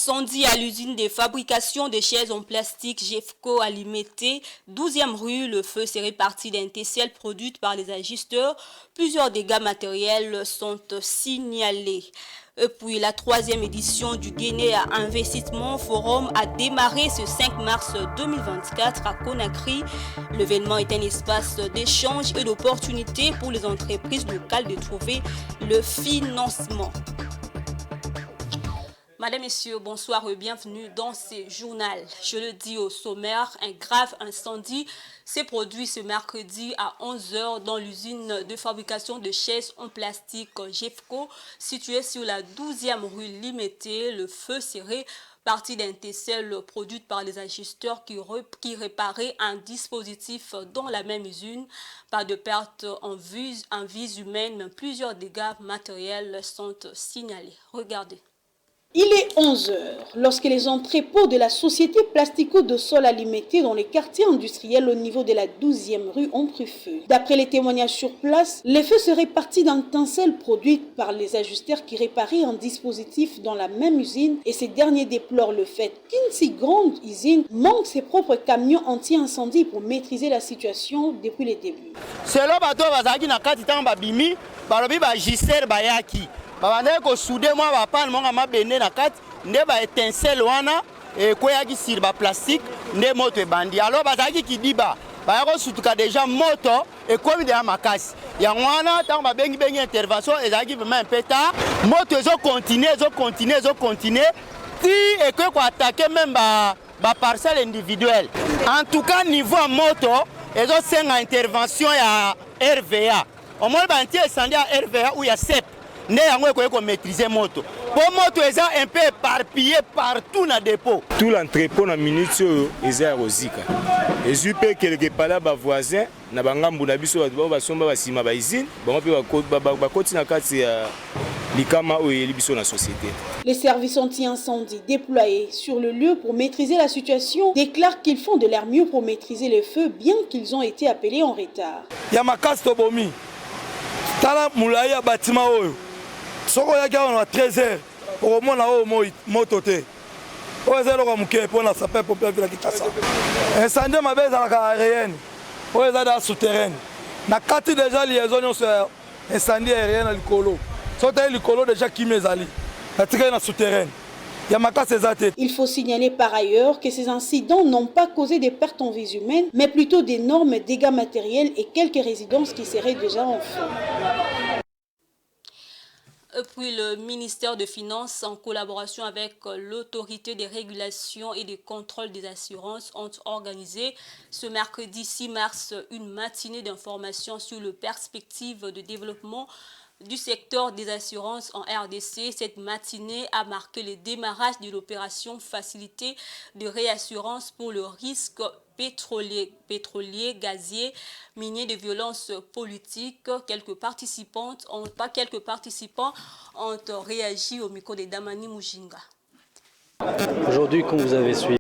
Incendie à l'usine de fabrication de chaises en plastique Jeffco à Limité, 12e rue. Le feu s'est réparti d'un tesselle produite par les agisteurs. Plusieurs dégâts matériels sont signalés. Et puis la 3e édition du Guinée Investissement Forum a démarré ce 5 mars 2024 à Conakry. L'événement est un espace d'échange et d'opportunité pour les entreprises locales de trouver le financement. Madame, Messieurs, bonsoir et bienvenue dans ce journal. Je le dis au sommaire, un grave incendie s'est produit ce mercredi à 11 h dans l'usine de fabrication de chaises en plastique Jeffco, située sur la 12e rue Limité. Le feu serait parti d'un tesselle produite par les agisteurs qui réparaient un dispositif dans la même usine. Pas de perte en vie humaine, mais plusieurs dégâts matériels sont signalés. Regardez. Il est 11 h lorsque les entrepôts de la société Plastico de Sol Limité dans les quartiers industriels au niveau de la 12e rue ont pris feu. D'après les témoignages sur place, les feux seraient partis d'un tesselle produit par les ajusteurs qui réparaient un dispositif dans la même usine et ces derniers déplorent le fait qu'une si grande usine manque ses propres camions anti-incendie pour maîtriser la situation depuis les débuts. Babandeko ko souder moi ba pan monga mabende na kati nde ba étincelle wana e koyaki sur ba plastique nde moto e bandi alors bazaki kidiba ba ko sutuka déjà moto e komi de makasi ya wana tant ba bengi intervention ezaki vraiment un peu tard moto ezo continuer ti e ko attaquer même ba parcelle individuelle en tout cas niveau moto ezo senga intervention ya RVA au moins ba anti incendie à RVA ou ya CEP. Né yango maîtriser moto. Pour moto est un peu éparpillé partout dans le dépôt. Tout l'entrepôt na minute est rosika. Et je peux quelque part là ba voisin na bangambu na biso ba somba ba sima ba usine, ba ba koti na kati ya likama o biso na société. Les services anti-incendie déployés sur le lieu pour maîtriser la situation déclarent qu'ils font de leur mieux pour maîtriser les feux bien qu'ils ont été appelés en retard. Yamakas Tobomi. Tala moulaya bâtiment oyo. Soko yaki à 13 h au moins na o moto te o ezelo ka muke pour na sapé pour perdre la kitasa incendie mabeza la aérienne o ezada souterrain na kati déjà liaison sur incendie aérien na likolo sote likolo déjà kimezali na tika na souterrain. Il faut signaler par ailleurs que ces incidents n'ont pas causé des pertes en vie humaine, mais plutôt d'énormes dégâts matériels et quelques résidences qui seraient déjà en feu. Et puis le ministère des Finances, en collaboration avec l'autorité des régulations et des contrôles des assurances, ont organisé ce mercredi 6 mars une matinée d'information sur les perspectives de développement du secteur des assurances en RDC. Cette matinée a marqué le démarrage de l'opération facilitée de réassurance pour le risque pétrolier, gazier, minier de violence politique. Quelques participants ont réagi au micro de Damani Mujinga. Aujourd'hui, comme vous avez suivi,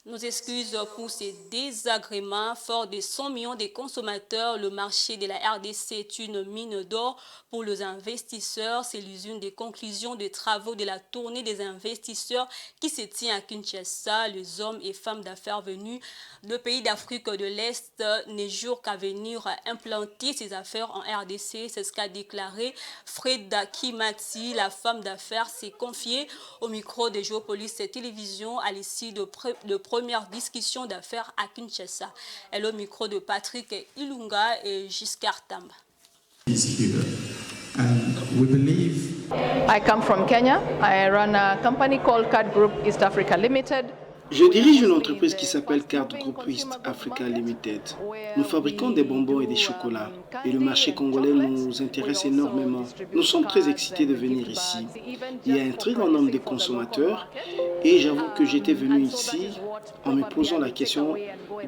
Nos excuses pour ces désagréments. Fort de 100 millions de consommateurs, le marché de la RDC est une mine d'or pour les investisseurs. C'est l'usine de conclusion des travaux de la tournée des investisseurs qui se tient à Kinshasa. Les hommes et femmes d'affaires venus de pays d'Afrique de l'Est n'est jour qu'à venir implanter ses affaires en RDC. C'est ce qu'a déclaré Freda Kimati. La femme d'affaires s'est confiée au micro de Géopolis Télévision à l'issue de première discussion d'affaires à Kinshasa. Elle est au micro de Patrick Ilunga et Giscard Tamba. I come from Kenya. I run a company called Card Group East Africa Limited. Je dirige une entreprise qui s'appelle Card Group East Africa Limited. Nous fabriquons des bonbons et des chocolats et le marché congolais nous intéresse énormément. Nous sommes très excités de venir ici. Il y a un très grand nombre de consommateurs Et j'avoue que j'étais venu ici en me posant la question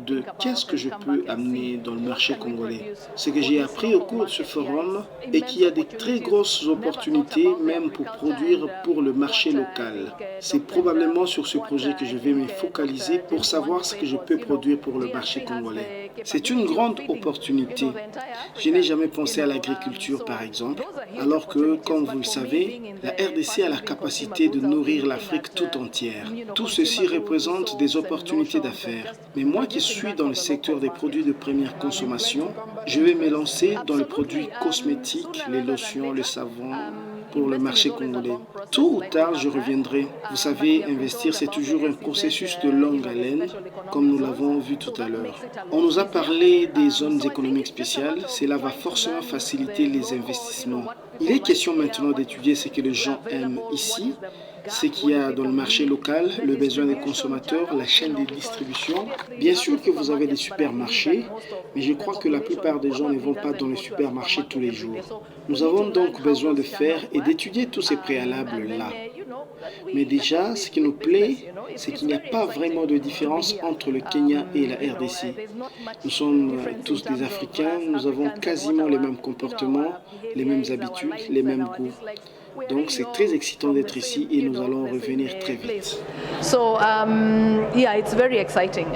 de qu'est-ce que je peux amener dans le marché congolais. Ce que j'ai appris au cours de ce forum est qu'il y a des très grosses opportunités même pour produire pour le marché local. C'est probablement sur ce projet que je vais me focaliser pour savoir ce que je peux produire pour le marché congolais. C'est une grande opportunité. Je n'ai jamais pensé à l'agriculture par exemple, alors que, comme vous le savez, la RDC a la capacité de nourrir l'Afrique tout entière. Tout ceci représente des opportunités d'affaires. Mais moi qui suis dans le secteur des produits de première consommation, je vais me lancer dans les produits cosmétiques, les lotions, le savon, pour le marché congolais. Tôt ou tard, je reviendrai. Vous savez, investir, c'est toujours un processus de longue haleine, comme nous l'avons vu tout à l'heure. On nous a parlé des zones économiques spéciales. Cela va forcément faciliter les investissements. Il est question maintenant d'étudier ce que les gens aiment ici, ce qu'il y a dans le marché local, le besoin des consommateurs, la chaîne de distribution. Bien sûr que vous avez des supermarchés, mais je crois que la plupart des gens ne vont pas dans les supermarchés tous les jours. Nous avons donc besoin de faire et d'étudier tous ces préalables-là. Mais déjà, ce qui nous plaît, c'est qu'il n'y a pas vraiment de différence entre le Kenya et la RDC. Nous sommes tous des Africains, nous avons quasiment les mêmes comportements, les mêmes habitudes, les mêmes goûts. Donc c'est très excitant d'être ici et nous allons revenir très vite. So yeah, it's very exciting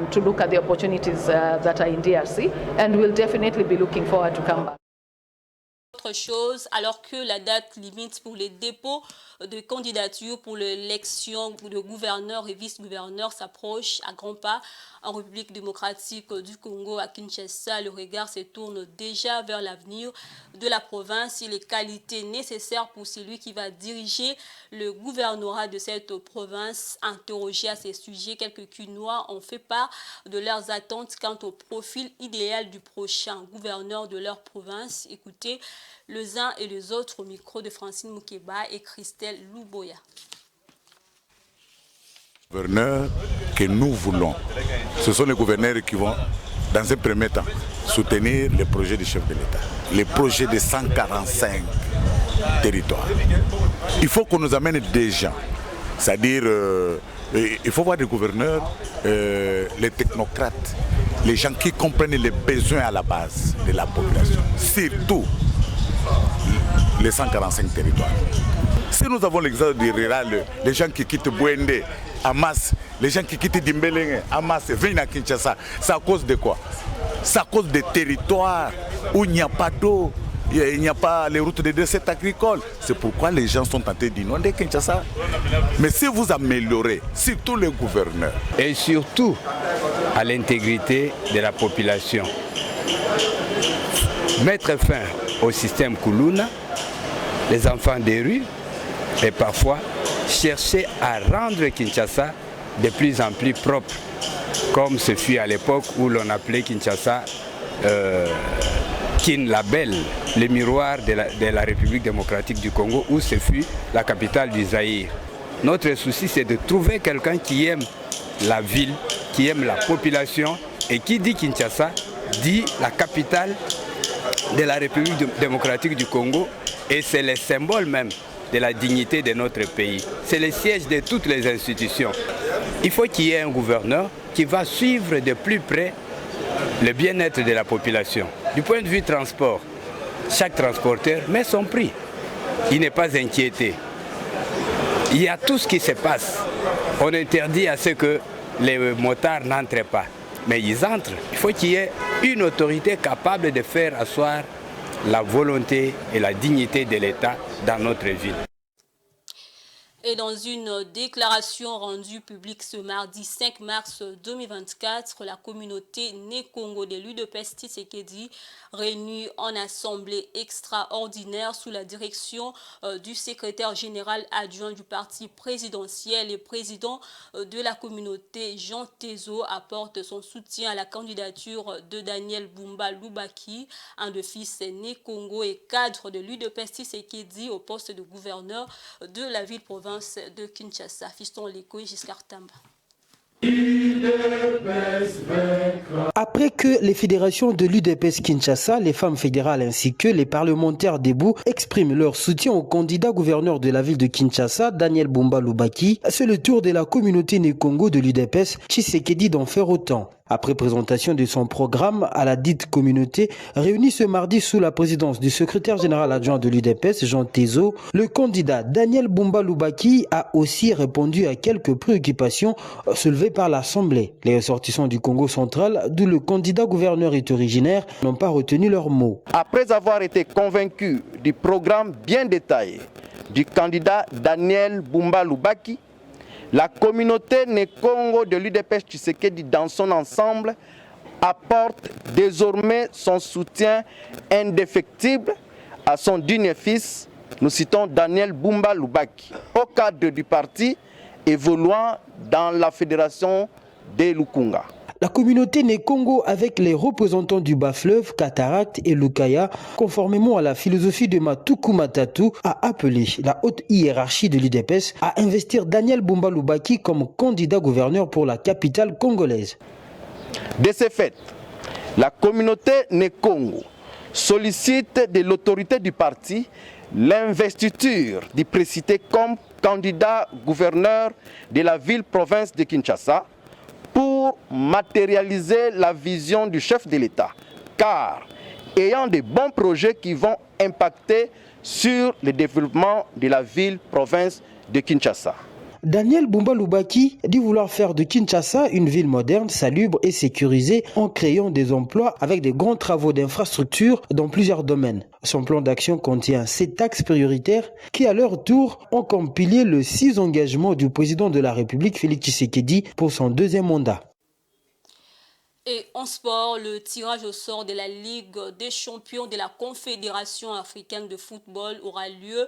to look at the opportunities that are in DRC, and we'll definitely be looking forward to come back. Autre chose, alors que la date limite pour les dépôts de candidature pour l'élection de gouverneur et vice-gouverneur s'approche à grands pas en République démocratique du Congo, à Kinshasa, le regard se tourne déjà vers l'avenir de la province et les qualités nécessaires pour celui qui va diriger le gouvernorat de cette province. Interrogés à ces sujets, quelques Cunois ont fait part de leurs attentes quant au profil idéal du prochain gouverneur de leur province. Écoutez les uns et les autres au micro de Francine Moukeba et Christelle Louboya. Les gouverneurs que nous voulons, ce sont les gouverneurs qui vont, dans un premier temps, soutenir les projets du chef de l'État, les projets de 145 territoires. Il faut qu'on nous amène des gens, c'est-à-dire, il faut voir des gouverneurs, les technocrates, les gens qui comprennent les besoins à la base de la population, surtout les 145 territoires. Si nous avons l'exemple du rural, les gens qui quittent Bouende en masse, les gens qui quittent Dimbelenge en masse, viennent à Kinshasa, c'est à cause de quoi? C'est à cause des territoires où il n'y a pas d'eau, il n'y a pas les routes de dessert agricole. C'est pourquoi les gens sont tentés d'inonder Kinshasa. Mais si vous améliorez, surtout les gouverneurs, et surtout à l'intégrité de la population, mettre fin au système Koulouna, les enfants des rues, et parfois chercher à rendre Kinshasa de plus en plus propre, comme ce fut à l'époque où l'on appelait Kinshasa Kin Label, le miroir de la République démocratique du Congo, où ce fut la capitale du Zaïre. Notre souci, c'est de trouver quelqu'un qui aime la ville, qui aime la population, et qui dit Kinshasa, dit la capitale de la République démocratique du Congo, et c'est le symbole même de la dignité de notre pays. C'est le siège de toutes les institutions. Il faut qu'il y ait un gouverneur qui va suivre de plus près le bien-être de la population. Du point de vue transport, chaque transporteur met son prix. Il n'est pas inquiété. Il y a tout ce qui se passe. On interdit à ce que les motards n'entrent pas. Mais ils entrent. Il faut qu'il y ait une autorité capable de faire asseoir la volonté et la dignité de l'État dans notre ville. Et dans une déclaration rendue publique ce mardi 5 mars 2024, la communauté Né-Congo de l'UDPS Tshisekedi, réunie en assemblée extraordinaire sous la direction du secrétaire général adjoint du parti présidentiel et président de la communauté Jean Tezo, apporte son soutien à la candidature de Daniel Bumba Lubaki, un de fils Né-Congo et cadre de l'UDPS Tshisekedi au poste de gouverneur de la ville-province de Kinshasa. Fiston Leko et Giscard Tamba. Après que les fédérations de l'UDPS Kinshasa, les femmes fédérales ainsi que les parlementaires debout expriment leur soutien au candidat gouverneur de la ville de Kinshasa, Daniel Bumba Lubaki, c'est le tour de la communauté Né-Congo de l'UDPS, Tshisekedi, d'en faire autant. Après présentation de son programme à la dite communauté, réunie ce mardi sous la présidence du secrétaire général adjoint de l'UDPS, Jean Tezo, le candidat Daniel Bumba Lubaki a aussi répondu à quelques préoccupations soulevées par l'Assemblée. Les ressortissants du Congo central, d'où le candidat gouverneur est originaire, n'ont pas retenu leurs mots. Après avoir été convaincus du programme bien détaillé du candidat Daniel Bumba Lubaki, la communauté Né-Congo de l'UDPS Tshisekedi dans son ensemble apporte désormais son soutien indéfectible à son digne fils, nous citons Daniel Bumba Lubaki, au cadre du parti évoluant dans la fédération des Lukunga. La communauté Né-Congo avec les représentants du Bas-Fleuve, Cataracte et Lukaya, conformément à la philosophie de Matuku Matatu, a appelé la haute hiérarchie de l'UDPS à investir Daniel Bumba Lubaki comme candidat gouverneur pour la capitale congolaise. De ce fait, la communauté Né-Congo sollicite de l'autorité du parti l'investiture du précité comme candidat gouverneur de la ville-province de Kinshasa pour matérialiser la vision du chef de l'État, car ayant de bons projets qui vont impacter sur le développement de la ville-province de Kinshasa. Daniel Bumba Lubaki dit vouloir faire de Kinshasa une ville moderne, salubre et sécurisée en créant des emplois avec des grands travaux d'infrastructure dans plusieurs domaines. Son plan d'action contient 7 axes prioritaires qui, à leur tour, ont comme pilier le 6 engagements du président de la République, Félix Tshisekedi, pour son 2e mandat. Et en sport, le tirage au sort de la Ligue des champions de la Confédération africaine de football aura lieu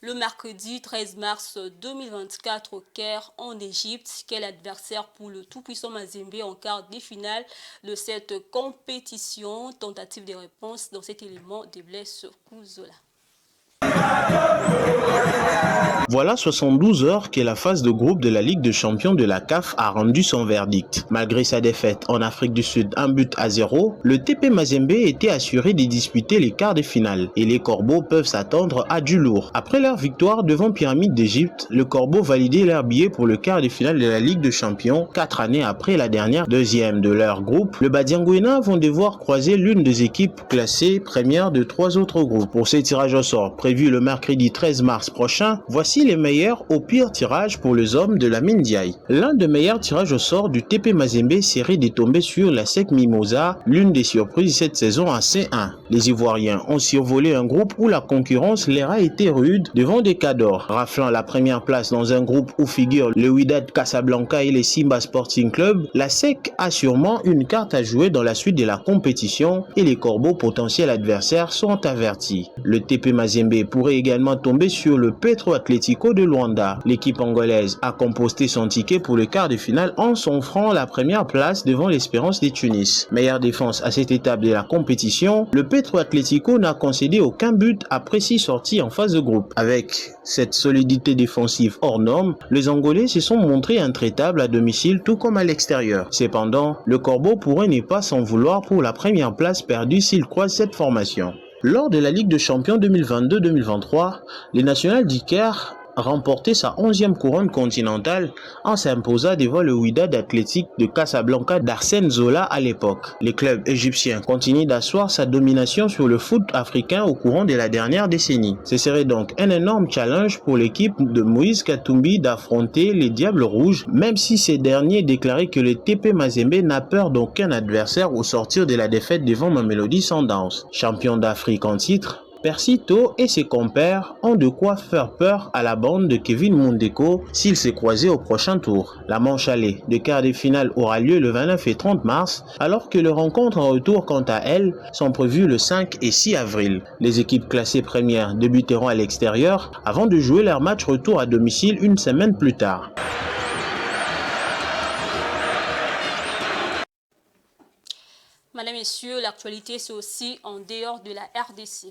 le mercredi 13 mars 2024 au Caire en Égypte. Quel adversaire pour le tout-puissant Mazembe en quart de finale de cette compétition? Tentative de réponse dans cet élément de Blaise Kouzola. Voilà 72 heures que la phase de groupe de la Ligue des champions de la CAF a rendu son verdict. Malgré sa défaite en Afrique du Sud 1-0, le TP Mazembe était assuré de disputer les quarts de finale et les Corbeaux peuvent s'attendre à du lourd. Après leur victoire devant Pyramide d'Égypte, le Corbeau validait leur billet pour le quart de finale de la Ligue des champions 4 années après la dernière deuxième de leur groupe. Le Badiangouena vont devoir croiser l'une des équipes classées première de 3 autres groupes. Pour ces tirages au sort prévus le mercredi 13 mars prochain, voici les meilleurs au pire tirage pour les hommes de la Mindiaï. L'un des meilleurs tirages au sort du TP Mazembe serait de tomber sur la SEC Mimosa, l'une des surprises cette saison à C1. Les Ivoiriens ont survolé un groupe où la concurrence leur a été rude devant des Cadors, raflant la première place dans un groupe où figurent le Wydad Casablanca et les Simba Sporting Club. La SEC a sûrement une carte à jouer dans la suite de la compétition et les Corbeaux potentiels adversaires sont avertis. Le TP Mazembe pourrait également tomber sur le Petro Atlético de Luanda. L'équipe angolaise a composté son ticket pour le quart de finale en s'offrant la première place devant l'Espérance de Tunis. Meilleure défense à cette étape de la compétition, le Petro Atlético n'a concédé aucun but après 6 sorties en phase de groupe. Avec cette solidité défensive hors norme, les Angolais se sont montrés intraitables à domicile tout comme à l'extérieur. Cependant, le Corbeau pourrait ne pas s'en vouloir pour la première place perdue s'il croise cette formation. Lors de la Ligue des champions 2022-2023, les Nationals du Caire remporté sa 11e couronne continentale en s'imposant devant le Wydad Athletic de Casablanca d'Arsène Zola à l'époque. Le club égyptien continue d'asseoir sa domination sur le foot africain au courant de la dernière décennie. Ce serait donc un énorme challenge pour l'équipe de Moïse Katumbi d'affronter les Diables Rouges, même si ces derniers déclaraient que le TP Mazembe n'a peur d'aucun adversaire au sortir de la défaite devant Mamelodi Sundowns. Champion d'Afrique en titre, Persito et ses compères ont de quoi faire peur à la bande de Kevin Mundeko s'ils se croisaient au prochain tour. La manche allée de quart de finale aura lieu le 29 et 30 mars, alors que les rencontres en retour quant à elles sont prévues le 5 et 6 avril. Les équipes classées premières débuteront à l'extérieur avant de jouer leur match retour à domicile une semaine plus tard. Madame, Messieurs, l'actualité c'est aussi en dehors de la RDC.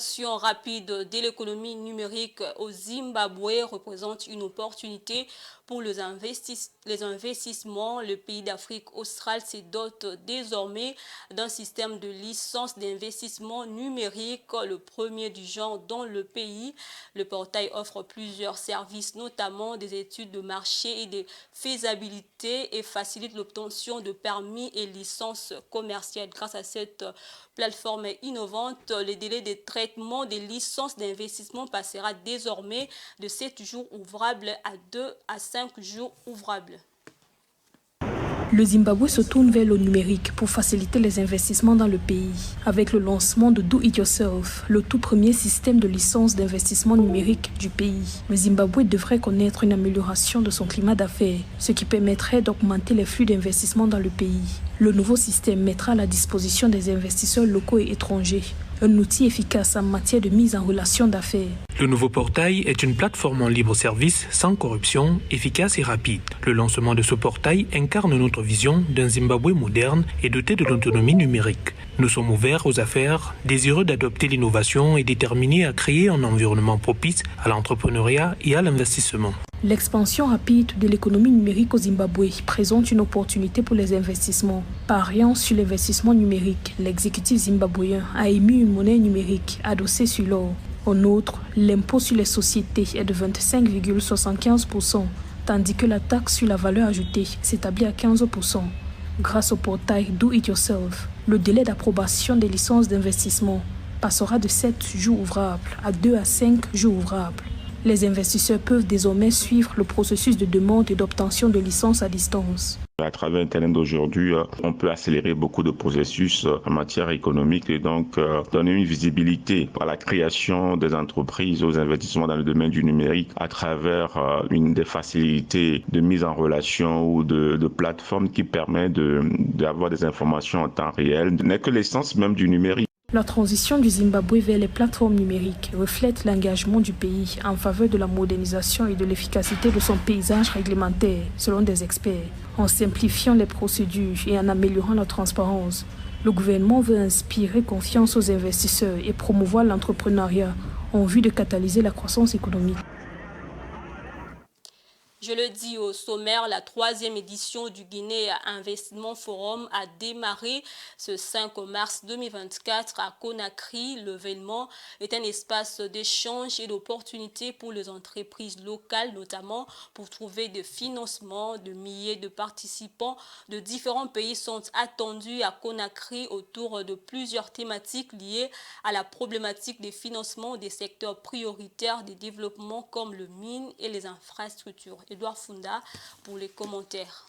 L'expansion rapide de l'économie numérique au Zimbabwe représente une opportunité pour les investissements. Le pays d'Afrique australe se dote désormais d'un système de licence d'investissement numérique, le premier du genre dans le pays. Le portail offre plusieurs services, notamment des études de marché et de faisabilité, et facilite l'obtention de permis et licences commerciales. Grâce à cette plateforme innovante, le délai de traitement des licences d'investissement passera désormais de 7 jours ouvrables à 2 à 5 jours ouvrables. Le Zimbabwe se tourne vers le numérique pour faciliter les investissements dans le pays. Avec le lancement de Do It Yourself, le tout premier système de licence d'investissement numérique du pays, le Zimbabwe devrait connaître une amélioration de son climat d'affaires, ce qui permettrait d'augmenter les flux d'investissement dans le pays. Le nouveau système mettra à la disposition des investisseurs locaux et étrangers un outil efficace en matière de mise en relation d'affaires. Le nouveau portail est une plateforme en libre service, sans corruption, efficace et rapide. Le lancement de ce portail incarne notre vision d'un Zimbabwe moderne et doté de l'autonomie numérique. Nous sommes ouverts aux affaires, désireux d'adopter l'innovation et déterminés à créer un environnement propice à l'entrepreneuriat et à l'investissement. L'expansion rapide de l'économie numérique au Zimbabwe présente une opportunité pour les investissements. Pariant sur l'investissement numérique, l'exécutif zimbabwéen a émis une monnaie numérique adossée sur l'or. En outre, l'impôt sur les sociétés est de 25,75%, tandis que la taxe sur la valeur ajoutée s'établit à 15%. Grâce au portail Do It Yourself, le délai d'approbation des licences d'investissement passera de 7 jours ouvrables à 2 à 5 jours ouvrables. Les investisseurs peuvent désormais suivre le processus de demande et d'obtention de licences à distance. À travers Internet d'aujourd'hui, on peut accélérer beaucoup de processus en matière économique et donc donner une visibilité à la création des entreprises, aux investissements dans le domaine du numérique à travers une des facilités de mise en relation ou de plateformes qui permet d'avoir des informations en temps réel. Ce n'est que l'essence même du numérique. La transition du Zimbabwe vers les plateformes numériques reflète l'engagement du pays en faveur de la modernisation et de l'efficacité de son paysage réglementaire, selon des experts. En simplifiant les procédures et en améliorant la transparence, le gouvernement veut inspirer confiance aux investisseurs et promouvoir l'entrepreneuriat en vue de catalyser la croissance économique. Je le dis au sommaire, la 3e édition du Guinée Investment Forum a démarré ce 5 mars 2024 à Conakry. L'événement est un espace d'échange et d'opportunités pour les entreprises locales, notamment pour trouver des financements. De milliers de participants de différents pays sont attendus à Conakry autour de plusieurs thématiques liées à la problématique des financements des secteurs prioritaires des développements comme le mine et les infrastructures. Edouard Funda pour les commentaires.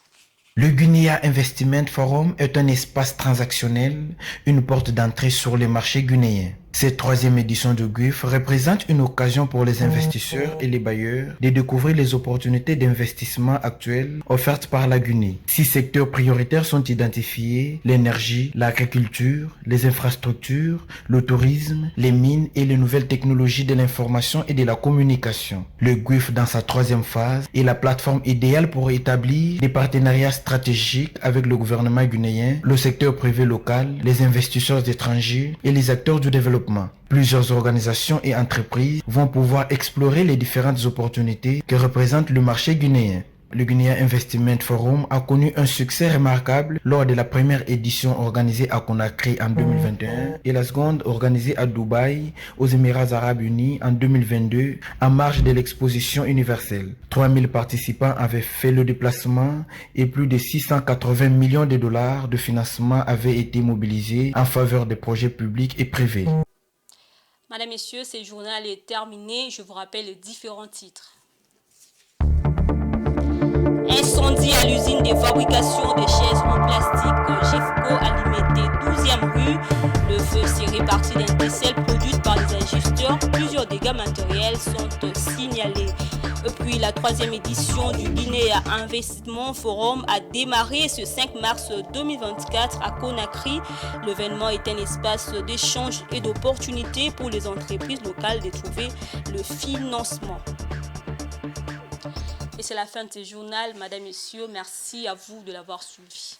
Le Guinea Investment Forum est un espace transactionnel, une porte d'entrée sur les marchés guinéens. Cette 3e édition de GUIF représente une occasion pour les investisseurs et les bailleurs de découvrir les opportunités d'investissement actuelles offertes par la Guinée. 6 secteurs prioritaires sont identifiés: l'énergie, l'agriculture, les infrastructures, le tourisme, les mines et les nouvelles technologies de l'information et de la communication. Le GUIF, dans sa 3e phase, est la plateforme idéale pour établir des partenariats stratégiques avec le gouvernement guinéen, le secteur privé local, les investisseurs étrangers et les acteurs du développement. Plusieurs organisations et entreprises vont pouvoir explorer les différentes opportunités que représente le marché guinéen. Le Guinea Investment Forum a connu un succès remarquable lors de la première édition organisée à Conakry en 2021 et la seconde organisée à Dubaï, aux Émirats Arabes Unis en 2022, en marge de l'exposition universelle. 3000 participants avaient fait le déplacement et plus de 680 millions de dollars de financement avaient été mobilisés en faveur des projets publics et privés. Madame, Messieurs, ce journal est terminé. Je vous rappelle les différents titres. Incendie à l'usine de fabrication des chaises en plastique GIFCO Alimenté 12e rue. Le feu s'est réparti d'un décel produite par les ajusteurs. Plusieurs dégâts matériels sont signalés. Et puis la 3e édition du Guinée Investment Forum a démarré ce 5 mars 2024 à Conakry. L'événement est un espace d'échange et d'opportunités pour les entreprises locales de trouver le financement. Et c'est la fin de ce journal. Madame, Messieurs, merci à vous de l'avoir suivi.